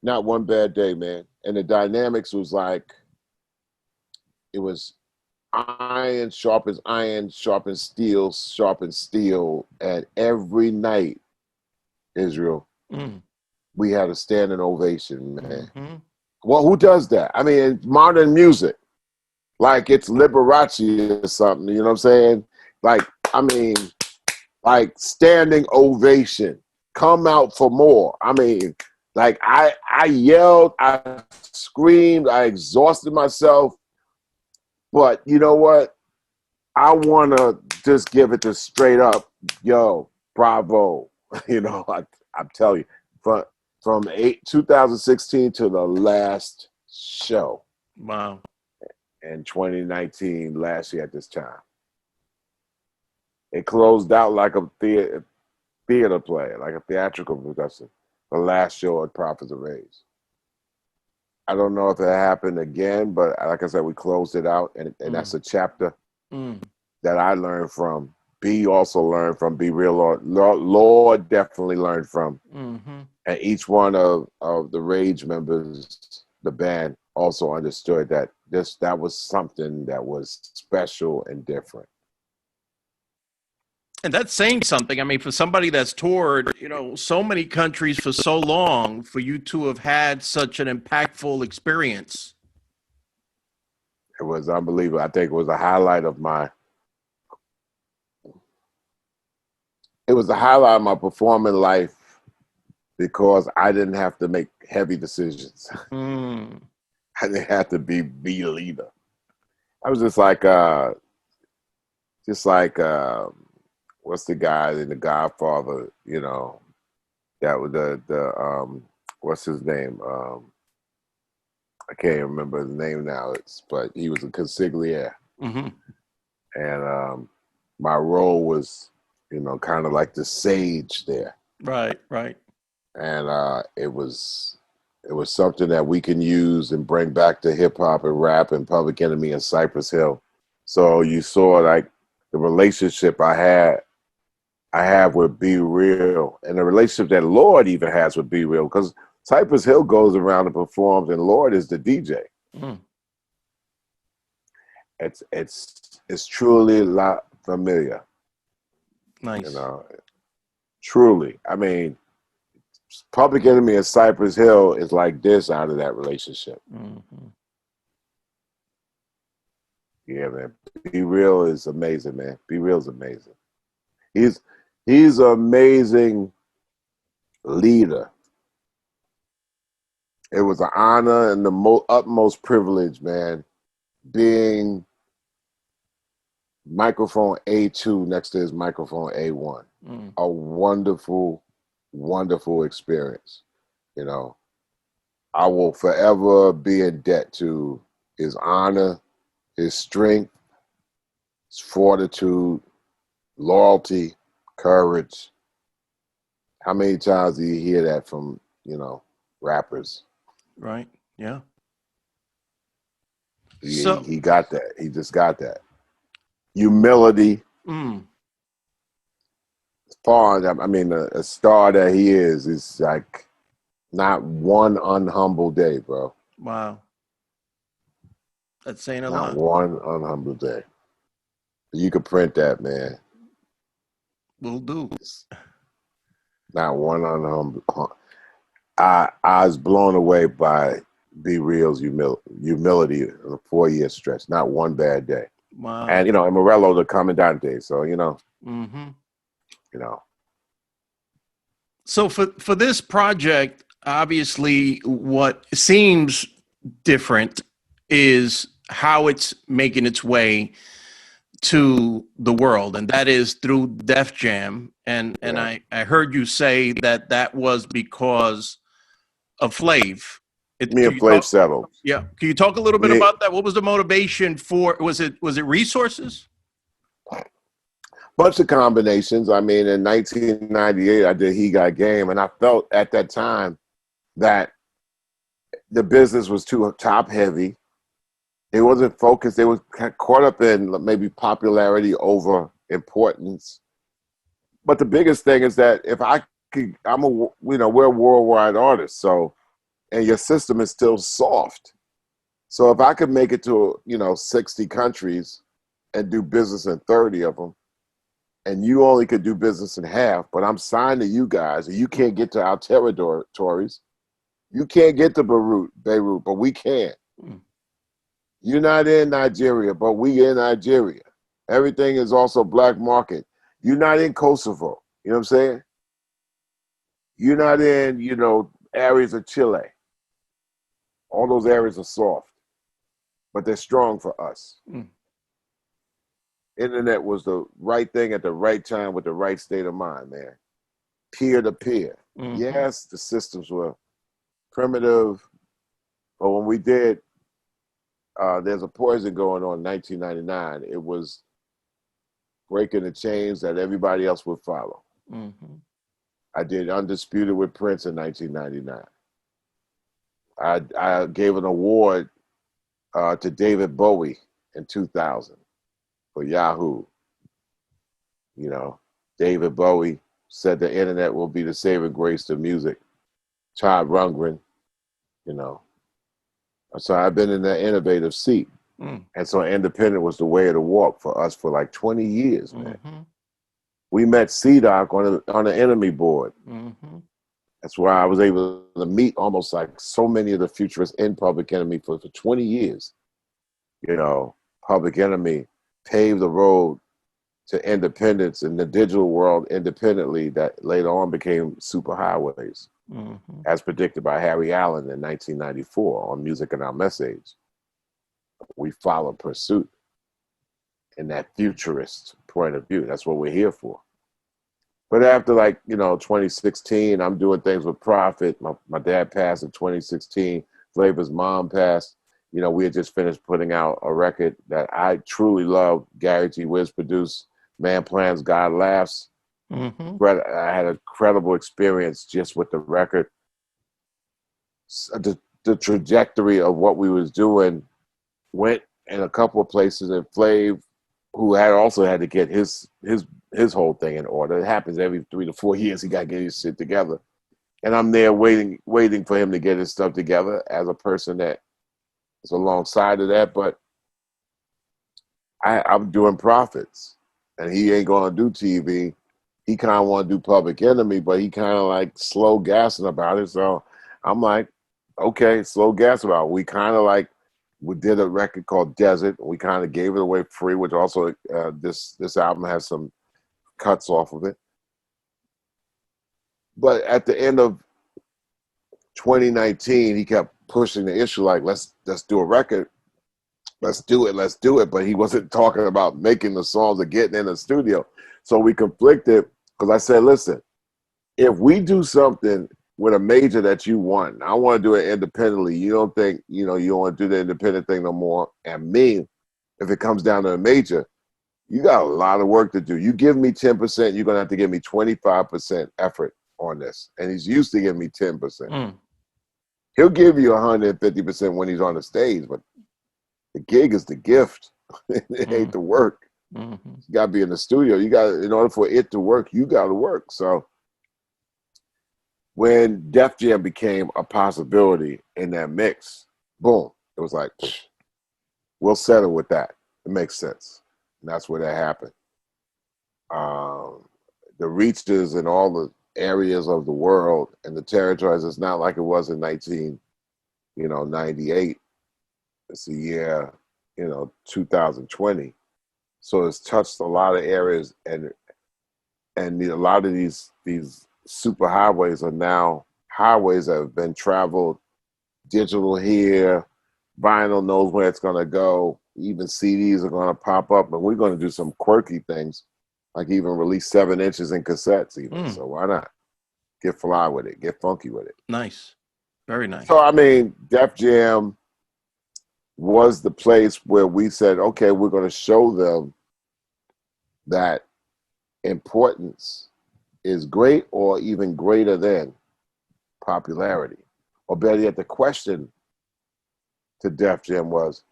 not one bad day, man. And the dynamics was like, it was iron sharpens iron, sharpens steel, and every night, Israel, we had a standing ovation, man. Mm-hmm. Well, who does that? I mean, modern music. Like it's Liberace or something, you know what I'm saying? Like standing ovation. Come out for more. I mean, like I yelled, I screamed, I exhausted myself. But you know what? I want to just give it to straight up, yo, bravo. I'm telling you, from 2016 to the last show. Wow. In 2019, last year at this time. It closed out like a theater play, like a theatrical production. The last show at Prophets of Rage. I don't know if it happened again, but like I said, we closed it out, and that's a chapter that I learned from. B also learned from. Be Real Lord definitely learned from. Mm-hmm. And each one of the Rage members, the band, also understood that that was something that was special and different. And that's saying something. I mean, for somebody that's toured, so many countries for so long, for you to have had such an impactful experience. It was unbelievable. I think it was a highlight of my performing life because I didn't have to make heavy decisions. Mm. I didn't have to be the leader. I was just like what's the guy in The Godfather, that was the what's his name? I can't remember his name now. But he was a consigliere. Mm-hmm. And my role was, kind of like the sage there. Right. And it was something that we can use and bring back to hip hop and rap and Public Enemy and Cypress Hill. So you saw like the relationship I had I have with Be Real, and the relationship that Lord even has with Be Real, because Cypress Hill goes around and performs, and Lord is the DJ. Mm. It's truly La Familia, you Nice. know, truly. I mean, Public Enemy and Cypress Hill is like this out of that relationship. Mm-hmm. Yeah, man. Be Real is amazing, man. Be Real is amazing. He's an amazing leader. It was an honor and the utmost privilege, man, being microphone A2 next to his microphone A1. Mm. A wonderful, wonderful experience. You know, I will forever be in debt to his honor, his strength, his fortitude, loyalty, courage. How many times do you hear that from, rappers? Right. Yeah. He, So, he got that. He just got that. Humility. mm, I mean, a star that he is like not one unhumble day, bro. wow. That's saying a Not lot. one unhumble day. You could print that, man. Will do. Not one unhumble. I was blown away by Be Real's humility in a 4-year stretch. Not one bad day. Wow. And and Morello the Commandante. So Mm-hmm. you know. So for this project, obviously, what seems different is how it's making its way to the world, and that is through Def Jam. And Yeah. I heard you say that was because of Flav. Me Can and you Flav talk? settled. Yeah, can you talk a little bit We about that? What was the motivation for? Was it resources? bunch of combinations. I mean, in 1998, I did He Got Game, and I felt at that time that the business was too top heavy. It wasn't focused. They was caught up in maybe popularity over importance. But the biggest thing is that if I could, we're worldwide artists, so and your system is still soft. So if I could make it to 60 countries and do business in 30 of them, and you only could do business in half, but I'm signed to you guys, and you can't get to our territories. You can't get to Beirut, but we can. Mm. You're not in Nigeria, but we in Nigeria. Everything is also black market. You're not in Kosovo. You know what I'm saying? You're not in, areas of Chile. All those areas are soft, but they're strong for us. Mm. Internet was the right thing at the right time with the right state of mind, man. Peer to peer. Mm-hmm. Yes, the systems were primitive, but when we did, there's a poison going on in 1999. It was breaking the chains that everybody else would follow. Mm-hmm. I did Undisputed with Prince in 1999. I gave an award to David Bowie in 2000 for Yahoo. David Bowie said the internet will be the saving grace to music. Todd Rundgren, you know. So I've been in that innovative seat. Mm. And so independent was the way of the walk for us for like 20 years, man. Mm-hmm. We met C-Doc on an enemy board. Mm-hmm. That's where I was able to meet almost like so many of the futurists in Public Enemy for 20 years. Public Enemy paved the road to independence in the digital world independently that later on became superhighways, Mm-hmm. as predicted by Harry Allen in 1994 on Music and Our Message. We followed pursuit in that futurist point of view. That's what we're here for. But after 2016, I'm doing things with Prophet. My dad passed in 2016. Flavor's mom passed. We had just finished putting out a record that I truly love. Gary G. Wiz produced. Man Plans, God Laughs. Mm-hmm. But I had an incredible experience just with the record. The trajectory of what we was doing went in a couple of places, and Flav who had also had to get his whole thing in order. It happens every 3 to 4 years. He got to get his shit together, and I'm there waiting for him to get his stuff together as a person that is alongside of that. But I'm doing profits, and he ain't gonna do TV. He kind of want to do Public Enemy, but he kind of like slow gassing about it. So I'm like, okay, slow gas about it. We kind of like, we did a record called Desert. We kind of gave it away free, which also this album has some cuts off of it. But at the end of 2019, he kept pushing the issue like, let's do a record. Let's do it. But he wasn't talking about making the songs or getting in the studio. So we conflicted because I said, listen, if we do something with a major that you want, I want to do it independently. You don't think, you don't want to do the independent thing no more. And me, if it comes down to a major, you got a lot of work to do. You give me 10%, you're going to have to give me 25% effort on this. And he's used to giving me 10%. He'll give you 150% when he's on the stage, but the gig is the gift. It ain't the work. You got to be in the studio. You got, in order for it to work, you got to work. So when Def Jam became a possibility in that mix, boom, it was like, we'll settle with that. It makes sense. And that's where that happened. The reaches in all the areas of the world and the territories, it's not like it was in 1998. It's the year, 2020. So it's touched a lot of areas, and a lot of these super highways are now highways that have been traveled. Digital here, vinyl knows where it's gonna go. Even CDs are gonna pop up, and we're gonna do some quirky things, like even release 7 inches in cassettes. Even so, why not get fly with it, get funky with it? Nice, very nice. So I mean, Def Jam was the place where we said, okay, we're going to show them that importance is great or even greater than popularity. Or better yet, the question to Def Jam was,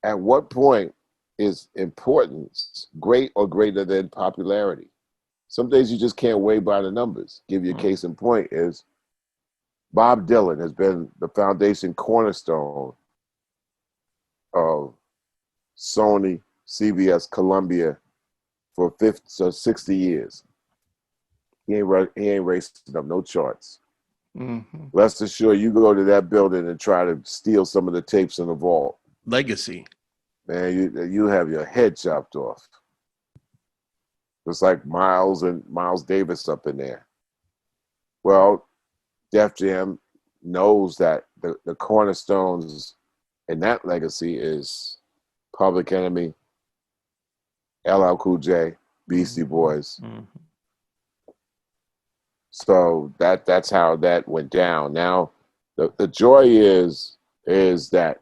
at what point is importance great or greater than popularity? Some days you just can't weigh by the numbers. Give you a case in point is Bob Dylan has been the foundation cornerstone of Sony, CBS, Columbia for 60 years. He ain't racing up no charts. Rest assured, you go to that building and try to steal some of the tapes in the vault. Legacy. Man, you have your head chopped off. It's like Miles Davis up in there. Well, Def Jam knows that the cornerstones in that legacy is Public Enemy, LL Cool J, Beastie Boys. So that's how that went down. Now, the joy is that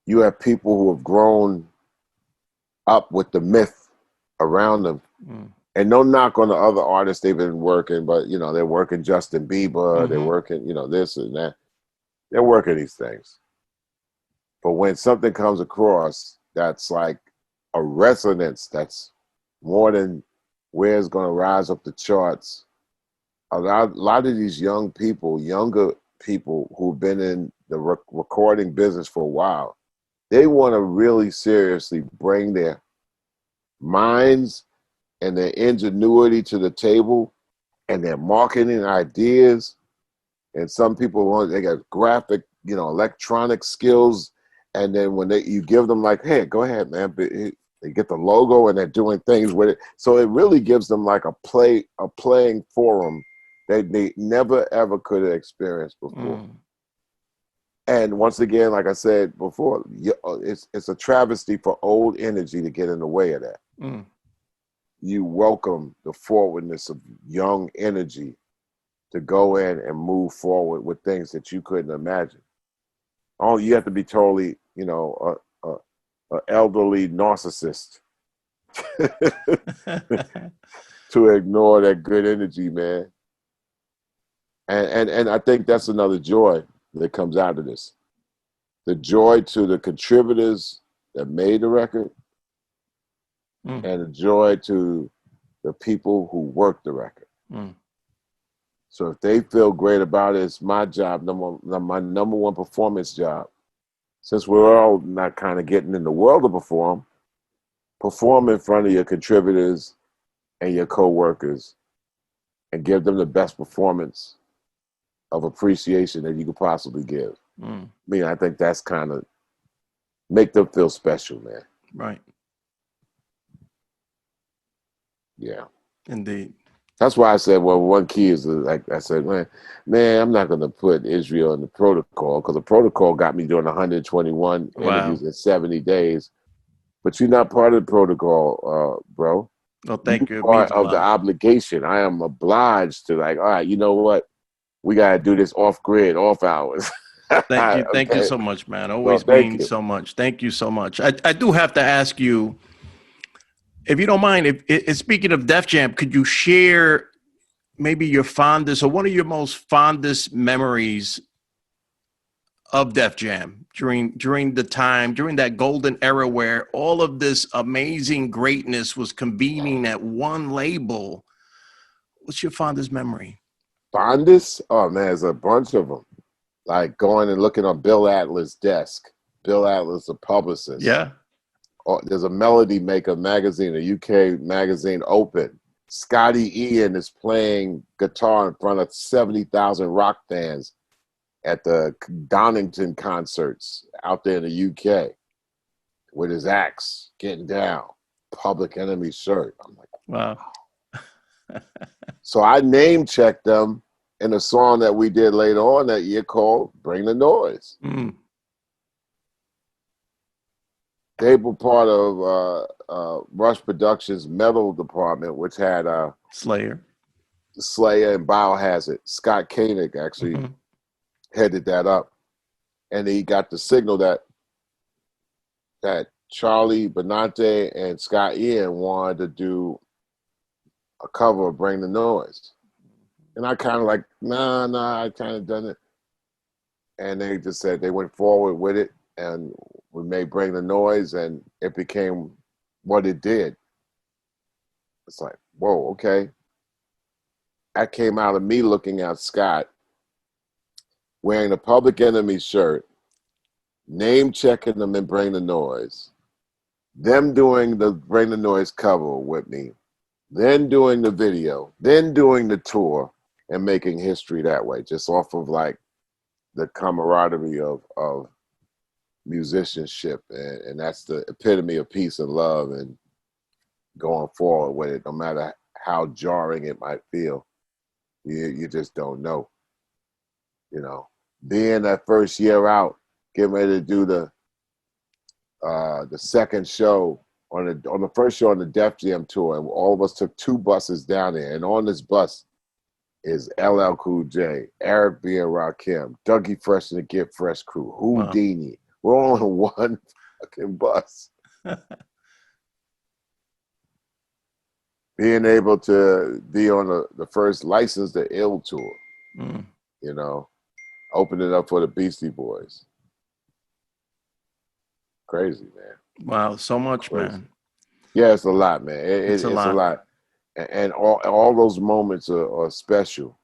you have people who have grown up with the myth around them. And no knock on the other artists they've been working, but they're working Justin Bieber, they're working, this and that. They're working these things. But when something comes across that's like a resonance that's more than where it's going to rise up the charts, a lot of these younger people who've been in the recording business for a while, they want to really seriously bring their minds and their ingenuity to the table and their marketing ideas. And some people they got graphic, electronic skills. And then when you give them like, hey, go ahead, man. They get the logo and they're doing things with it. So it really gives them like a playing forum that they never ever could have experienced before. And once again, like I said before, it's a travesty for old energy to get in the way of that. You welcome the forwardness of young energy to go in and move forward with things that you couldn't imagine. Oh, you have to be totally, an elderly narcissist to ignore that good energy, man. And I think that's another joy that comes out of this. The joy to the contributors that made the record, Mm. and a joy to the people who work the record. Mm. So if they feel great about it, it's my job, my number one performance job. Since we're all not kind of getting in the world to perform in front of your contributors and your co-workers and give them the best performance of appreciation that you could possibly give. Mm. I mean, I think that's kind of make them feel special, man. Right. Yeah. Indeed. That's why I said, well, one key is like I said, man, I'm not going to put Israel in the protocol because the protocol got me doing 121 interviews in 70 days. But you're not part of the protocol, bro. Well, You're thank you. It means part a of the lot. obligation. I am obliged to all right, you know what? We got to do this off grid, off hours. Thank you. Thank you Okay. so much, man. Well, Always thank means you. so much. Thank you so much. I do have to ask you, if you don't mind, if speaking of Def Jam, could you share maybe your fondest or one of your most fondest memories of Def Jam during the time, during that golden era where all of this amazing greatness was convening at one label? What's your fondest memory? Fondest? Oh, man, there's a bunch of them. Like going and looking on Bill Atlas' desk. Bill Atlas, the publicist. Yeah. Oh, there's a Melody Maker magazine, a UK magazine open. Scotty Ian is playing guitar in front of 70,000 rock fans at the Donington concerts out there in the UK with his axe, getting down, Public Enemy shirt. I'm like, Wow. so I name checked them in a song that we did later on that year called Bring the Noise. Mm. They were part of Rush Productions metal department, which had Slayer. Slayer and Biohazard. Scott Koenig actually headed that up. And he got the signal that Charlie Benante and Scott Ian wanted to do a cover of Bring the Noise. And I kind of like, nah, I kind of done it. And they just said they went forward with it. And we made Bring the Noise, and it became what it did. It's like, whoa, okay. That came out of me looking at Scott wearing the Public Enemy shirt, name checking them and Bring the Noise, them doing the Bring the Noise cover with me, then doing the video, then doing the tour, and making history that way, just off of like the camaraderie of musicianship. And that's the epitome of peace and love and going forward with it, no matter how jarring it might feel. You just don't know. You know, being that first year out, getting ready to do the second show on the first show on the Def Jam tour, and all of us took 2 buses down there, and on this bus is LL Cool J, Eric B. and Rakim, Dougie Fresh and the Get Fresh crew, Houdini. Wow. We're all on one fucking bus. Being able to be on the first License to Ill tour, you know, opening up for the Beastie Boys. Crazy, man. Wow, so much, Crazy. Man. Yeah, it's a lot, man. It's a lot. And all those moments are special.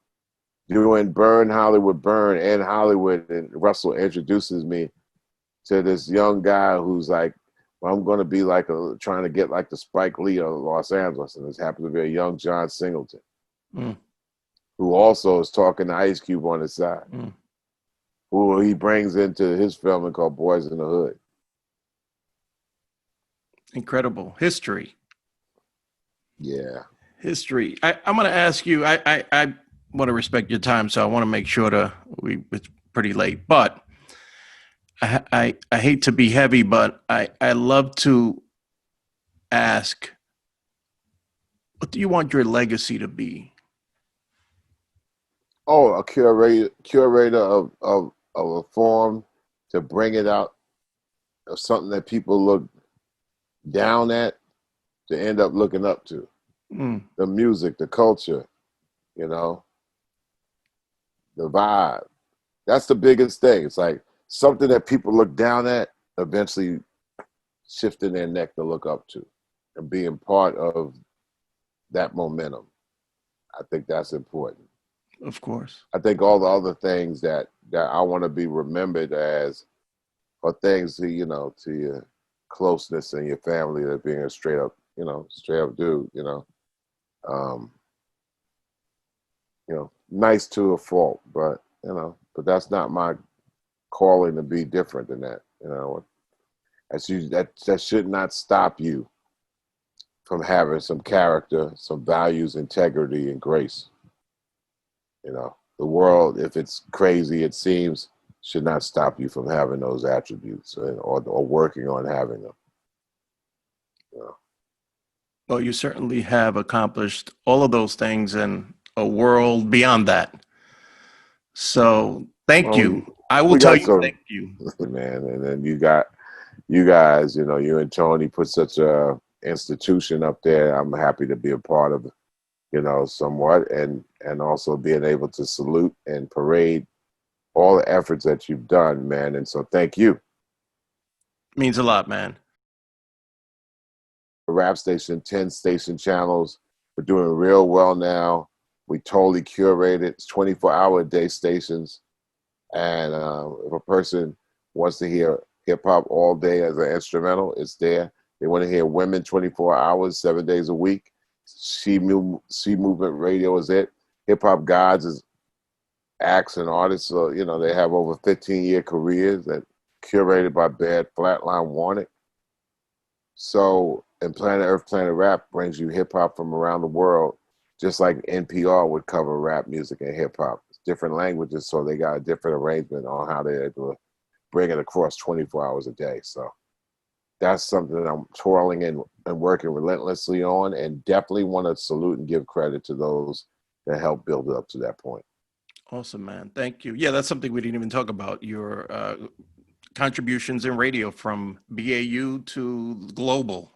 Doing Burn Hollywood Burn and Hollywood, and Russell introduces me to this young guy who's like, well, I'm going to be like trying to get like the Spike Lee of Los Angeles. And this happens to be a young John Singleton, who also is talking to Ice Cube on his side, who he brings into his film called Boys in the Hood. Incredible. History. Yeah. History. I'm going to ask you, I want to respect your time, so I want to make sure it's pretty late, but I hate to be heavy, but I love to ask, what do you want your legacy to be? Oh, a curator of a form to bring it out of something that people look down at to end up looking up to. The music, the culture, you know, the vibe. That's the biggest thing. It's like something that people look down at, eventually shifting their neck to look up to. and being part of that momentum. I think that's important. Of course. I think all the other things that I want to be remembered as are things to, to your closeness and your family, that being a straight up dude, um, nice to a fault, but that's not my calling to be different than that. That should not stop you from having some character, some values, integrity, and grace. The world, if it's crazy, it seems, should not stop you from having those attributes or working on having them. Well, you certainly have accomplished all of those things in a world beyond that. So thank you. I will We tell got you some, thank you. man, and then you guys, you and Tony put such a institution up there. I'm happy to be a part of, somewhat, and also being able to salute and parade all the efforts that you've done, man. And so thank you. Means a lot, man. A rap station, 10 station channels. We're doing real well now. We totally curated. It's 24-hour-a-day stations. And if a person wants to hear hip-hop all day as an instrumental, it's there. They want to hear women 24 hours, 7 days a week. She Movement Radio is it. Hip-hop Gods is acts and artists. So, they have over 15-year careers that curated by Bad Flatline Wanted. So, and Planet Earth, Planet Rap brings you hip-hop from around the world, just like NPR would cover rap music and hip-hop. It's different languages, so they got a different arrangement on how they're able to bring it across 24 hours a day. So that's something that I'm twirling and working relentlessly on, and definitely want to salute and give credit to those that helped build it up to that point. Awesome, man. Thank you. Yeah, that's something we didn't even talk about. Your contributions in radio from BAU to global.